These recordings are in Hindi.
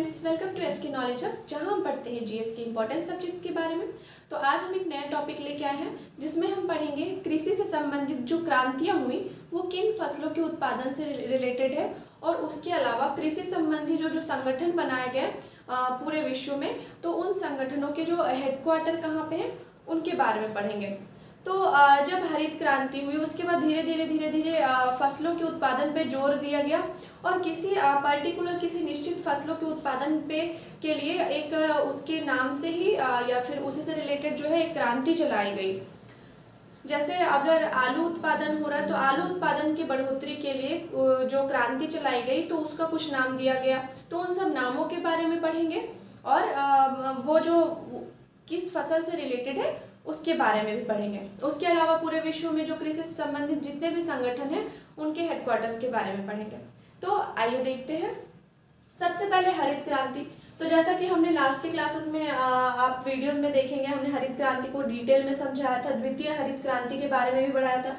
Friends, welcome to SK knowledge hub, जहां हम पढ़ते हैं जीएस के इंपॉर्टेंट सब्जेक्ट्स के बारे में। तो आज हम एक नया टॉपिक लेके आए हैं जिसमें हम पढ़ेंगे कृषि से संबंधित जो क्रांतियां हुई वो किन फसलों के उत्पादन से रिलेटेड है, और उसके अलावा कृषि संबंधी जो संगठन बनाए गए पूरे विश्व में, तो उन संगठनों के जो हेडक्वार्टर कहाँ पे हैं उनके बारे में पढ़ेंगे। तो जब हरित क्रांति हुई उसके बाद धीरे धीरे फसलों के उत्पादन पे जोर दिया गया, और किसी पर्टिकुलर किसी निश्चित फसलों के उत्पादन पे के लिए एक उसके नाम से ही या फिर उसी से रिलेटेड जो है एक क्रांति चलाई गई। जैसे अगर आलू उत्पादन हो रहा है तो आलू उत्पादन की बढ़ोतरी के लिए जो क्रांति चलाई गई तो उसका कुछ नाम दिया गया। तो उन सब नामों के बारे में पढ़ेंगे, और वो जो किस फसल से रिलेटेड है उसके बारे में भी पढ़ेंगे। उसके अलावा पूरे विश्व में जो कृषि से संबंधित जितने भी संगठन हैं उनके हेडक्वार्टर्स के बारे में पढ़ेंगे। तो आइए देखते हैं। सबसे पहले हरित क्रांति। तो जैसा कि हमने लास्ट के क्लासेस में आप वीडियोस में देखेंगे, हमने हरित क्रांति को डिटेल में समझाया था, द्वितीय हरित क्रांति के बारे में भी बढ़ाया था।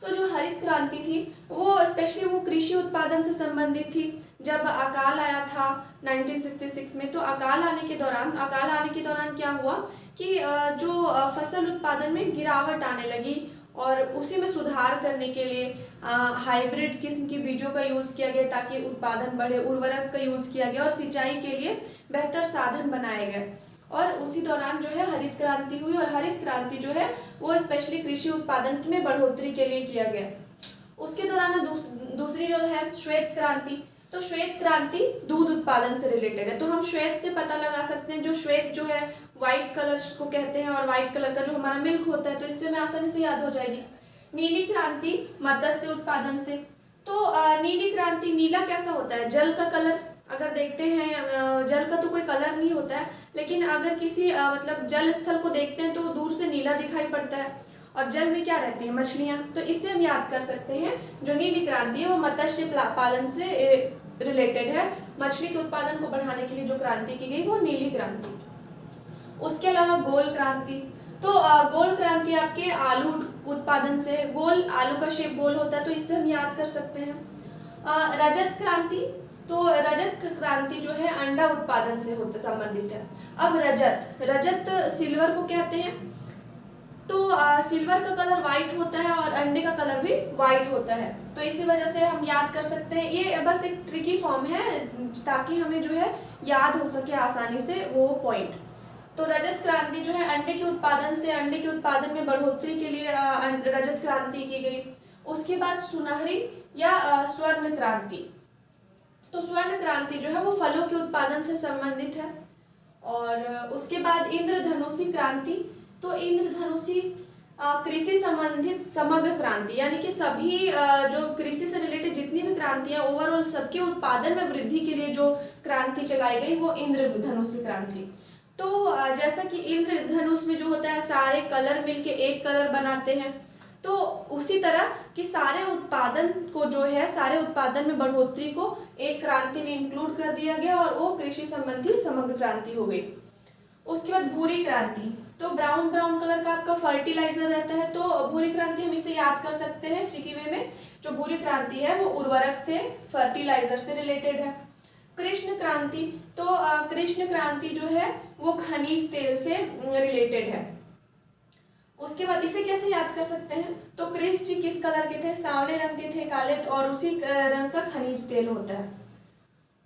तो जो हरित क्रांति थी वो स्पेशली वो कृषि उत्पादन से संबंधित थी। जब अकाल आया था 1966 में, तो अकाल आने के दौरान क्या हुआ कि जो फसल उत्पादन में गिरावट आने लगी, और उसी में सुधार करने के लिए हाइब्रिड किस्म की बीजों का यूज़ किया गया ताकि उत्पादन बढ़े, उर्वरक का यूज़ किया गया और सिंचाई के लिए बेहतर साधन बनाए गए। और उसी दौरान जो है हरित क्रांति हुई, और हरित क्रांति जो है वो स्पेशली कृषि उत्पादन में बढ़ोतरी के लिए किया गया। उसके दौरान दूसरी जो है श्वेत क्रांति। तो श्वेत क्रांति दूध उत्पादन से रिलेटेड है। तो हम श्वेत से पता लगा सकते हैं, जो श्वेत जो है व्हाइट कलर को कहते हैं, और व्हाइट कलर का जो हमारा मिल्क होता है, तो इससे हमें आसानी से याद हो जाएगी। नीली क्रांति मत्स्य उत्पादन से। तो नीली क्रांति, नीला कैसा होता है? जल का कलर। अगर देखते हैं जल का तो कोई कलर नहीं होता है, लेकिन अगर किसी मतलब जल स्थल को देखते हैं तो वो दूर से नीला दिखाई पड़ता है, और जल में क्या रहती है? मछलियां। तो इससे हम याद कर सकते हैं जो नीली क्रांति है वो मत्स्य पालन से रिलेटेड है। मछली के उत्पादन को बढ़ाने के लिए जो क्रांति की गई वो नीली क्रांति। उसके अलावा गोल क्रांति। तो गोल क्रांति आपके आलू उत्पादन से, गोल आलू का शेप गोल होता है, तो इससे हम याद कर सकते हैं। रजत क्रांति। तो रजत क्रांति जो है अंडा उत्पादन से संबंधित है। अब रजत सिल्वर को कहते हैं। तो सिल्वर का कलर व्हाइट होता है और अंडे का कलर भी व्हाइट होता है, तो इसी वजह से हम याद कर सकते हैं। ये बस एक ट्रिकी फॉर्म है ताकि हमें जो है याद हो सके आसानी से वो पॉइंट। तो रजत क्रांति जो है अंडे के उत्पादन में बढ़ोतरी के लिए रजत क्रांति की गई। उसके बाद सुनहरी या स्वर्ण क्रांति। तो स्वर्ण क्रांति जो है वो फलों के उत्पादन से संबंधित है। और उसके बाद इंद्रधनुषी क्रांति। तो इंद्रधनुषी कृषि संबंधित समग्र क्रांति, यानी कि सभी जो कृषि से रिलेटेड जितनी भी क्रांतियां ओवरऑल सबके उत्पादन में वृद्धि के लिए जो क्रांति चलाई गई वो इंद्रधनुषी क्रांति। तो जैसा कि इंद्रधनुष में जो होता है सारे कलर मिलके एक कलर बनाते हैं, तो उसी तरह कि सारे उत्पादन को जो है सारे उत्पादन में बढ़ोतरी को एक क्रांति में इंक्लूड कर दिया गया, और वो कृषि संबंधी समग्र क्रांति हो गई। उसके बाद भूरी क्रांति। तो ब्राउन कलर का आपका फर्टिलाइजर रहता है, तो भूरी क्रांति हम इसे याद कर सकते हैं ट्रिकी वे में। जो भूरी क्रांति है वो उर्वरक से, फर्टिलाइजर से रिलेटेड है। कृष्ण क्रांति। तो कृष्ण क्रांति जो है वो खनिज तेल से रिलेटेड है। उसके बाद इसे कैसे याद कर सकते हैं? तो कृष्ण जी किस कलर के थे? सांवले रंग के थे, काले, और उसी रंग का खनिज तेल होता है।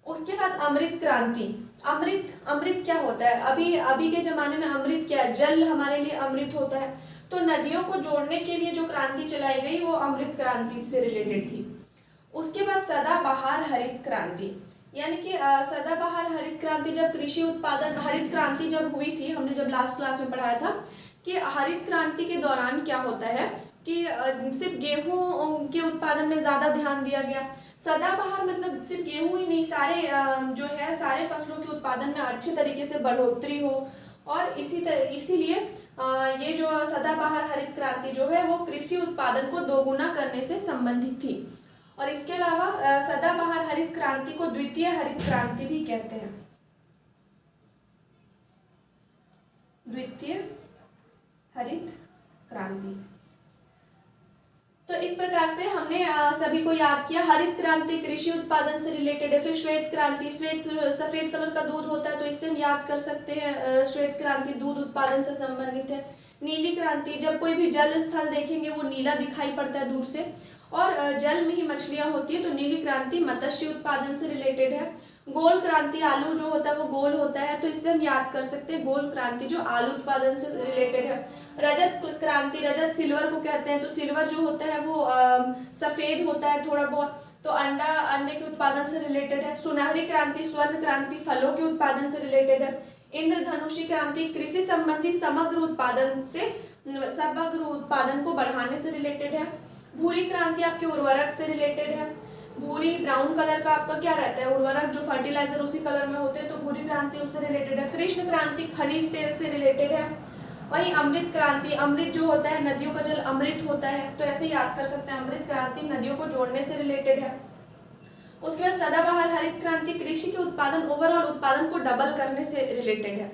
उसके बाद अमृत क्रांति। अमृत क्या होता है? अभी के जमाने में अमृत क्या है? जल हमारे लिए अमृत होता है। तो नदियों को जोड़ने के लिए जो क्रांति चलाई गई वो अमृत क्रांति से रिलेटेड थी। उसके बाद सदाबहार हरित क्रांति, यानी कि सदाबहार हरित क्रांति। जब कृषि उत्पादन हरित क्रांति जब हुई थी, हमने जब लास्ट क्लास में पढ़ाया था कि हरित क्रांति के दौरान क्या होता है कि सिर्फ गेहूं के उत्पादन में ज्यादा ध्यान दिया गया। सदाबहार मतलब सिर्फ गेहूं ही नहीं, सारे जो है सारे फसलों के उत्पादन में अच्छे तरीके से बढ़ोतरी हो, और इसीलिए ये जो सदाबहार हरित क्रांति जो है वो कृषि उत्पादन को दोगुना करने से संबंधित थी। और इसके अलावा सदाबहार हरित क्रांति को द्वितीय हरित क्रांति भी कहते हैं। द्वितीय हरित क्रांति। तो इस प्रकार से हमने सभी को याद किया। हरित क्रांति कृषि उत्पादन से रिलेटेड है। फिर श्वेत क्रांति, श्वेत सफेद कलर का दूध होता है तो इससे हम याद कर सकते हैं श्वेत क्रांति दूध उत्पादन से संबंधित है। नीली क्रांति, जब कोई भी जल स्थल देखेंगे वो नीला दिखाई पड़ता है दूर से, और जल में ही मछलियां होती है तो नीली क्रांति मत्स्य उत्पादन से रिलेटेड है। गोल क्रांति, आलू जो होता है वो गोल होता है तो इससे हम याद कर सकते हैं गोल क्रांति जो आलू उत्पादन से रिलेटेड है। रजत क्रांति, रजत सिल्वर को कहते हैं तो सिल्वर जो होता है वो सफेद होता है थोड़ा बहुत, तो अंडे के उत्पादन से रिलेटेड है। सुनहरी क्रांति, स्वर्ण क्रांति फलों के उत्पादन से रिलेटेड है। इंद्रधनुषी क्रांति कृषि संबंधी समग्र उत्पादन को बढ़ाने से रिलेटेड है। भूरी क्रांति आपके उर्वरक से रिलेटेड है। भूरी ब्राउन कलर का आपका क्या रहता है उर्वरक, जो फर्टिलाइजर उसी कलर में होते हैं तो भूरी क्रांति उससे रिलेटेड है। कृष्ण क्रांति खनिज तेल से रिलेटेड है। वही अमृत क्रांति, अमृत जो होता है नदियों का जल अमृत होता है तो ऐसे याद कर सकते हैं अमृत क्रांति नदियों को जोड़ने से रिलेटेड है। उसके बाद सदाबहार हरित क्रांति कृषि के उत्पादन ओवरऑल उत्पादन को डबल करने से रिलेटेड है।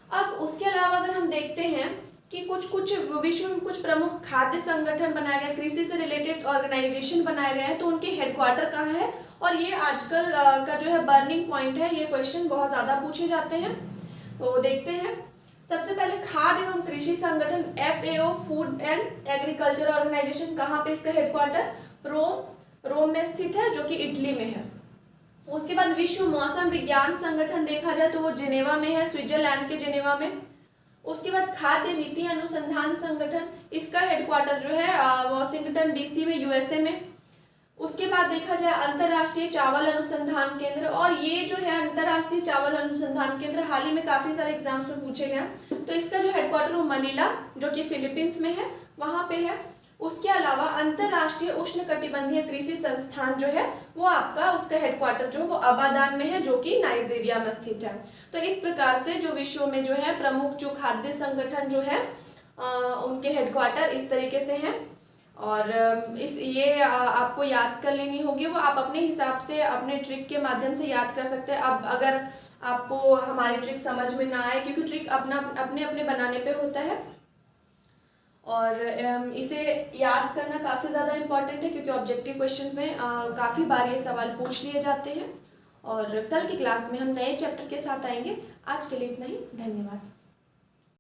अब उसके अलावा अगर हम देखते हैं कि कुछ विश्व में कुछ प्रमुख खाद्य संगठन बनाए गए, कृषि से रिलेटेड ऑर्गेनाइजेशन बनाए गए हैं तो उनके हेडक्वार्टर कहाँ है, और ये आजकल का जो है बर्निंग पॉइंट है, ये क्वेश्चन बहुत ज़्यादा पूछे जाते हैं। तो देखते हैं सबसे पहले खाद्य एवं कृषि संगठन FAO food and agriculture organisation, कहाँ पे इसका हेडक्वार्टर, रोम में स्थित है जो कि इटली में है। उसके बाद विश्व मौसम विज्ञान संगठन देखा जाए तो वो जिनेवा में है, स्विट्जरलैंड के जिनेवा में। उसके बाद खाद्य नीति अनुसंधान संगठन, इसका हेडक्वार्टर जो है वॉशिंगटन DC में USA में। उसके बाद देखा जाए अंतर्राष्ट्रीय चावल अनुसंधान केंद्र, और ये जो है अंतर्राष्ट्रीय चावल अनुसंधान केंद्र हाल ही में काफी सारे एग्जाम्स में पूछे गए तो इसका जो हेडक्वार्टर वो मनीला जो कि फिलीपींस में है वहां पे है। उसके अलावा अंतर्राष्ट्रीय उष्णकटिबंधीय कृषि संस्थान जो है वो आपका उसका हेडक्वार्टर जो वो अबादान में है जो कि नाइजीरिया में स्थित है। तो इस प्रकार से जो विश्व में जो है प्रमुख जो खाद्य संगठन जो है उनके हेडक्वार्टर इस तरीके से हैं, और ये आपको याद कर लेनी होगी, वो आप अपने हिसाब से अपने ट्रिक के माध्यम से याद कर सकते हैं। अब अगर आपको हमारी ट्रिक समझ में ना आए, क्योंकि ट्रिक अपने बनाने पे होता है, और इसे याद करना काफ़ी ज़्यादा इम्पॉर्टेंट है क्योंकि ऑब्जेक्टिव क्वेश्चंस में काफ़ी बार ये सवाल पूछ लिए जाते हैं। और कल की क्लास में हम नए चैप्टर के साथ आएंगे। आज के लिए इतना ही, धन्यवाद।